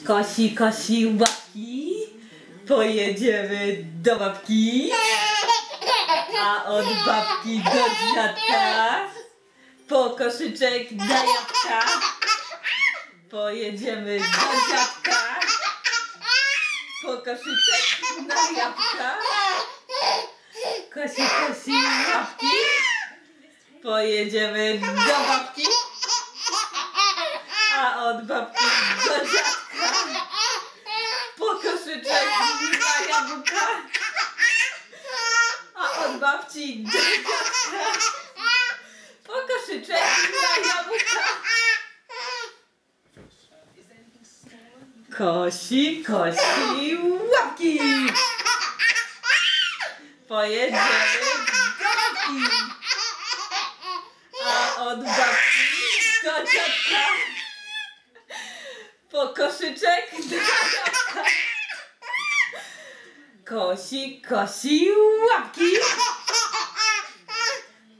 Kosi, kosi łapki, pojedziemy do babki, a od babki do dziadka, po koszyczek na jabłka, pojedziemy do dziadka, po koszyczek na jabłka, kosi, kosi łapki, pojedziemy do babki, a od babki do dziadka, po koszyczek na jabłka, a od babci do dziadka, po koszyczek na jabłka. Kosi, kosi łapki, pojedziemy do babki, a od babki do dziadka, po koszyczek do jabłka. Kosi, kosi łapki,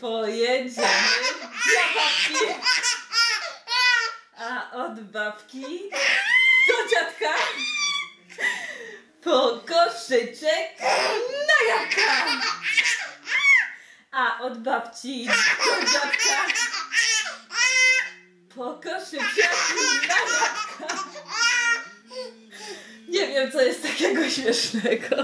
pojedziemy do babki, a od babki do dziadka, po koszyczek na jabłka, a od babci do dziadka, po koszyczek na jabłka. Nie wiem, co jest takiego śmiesznego.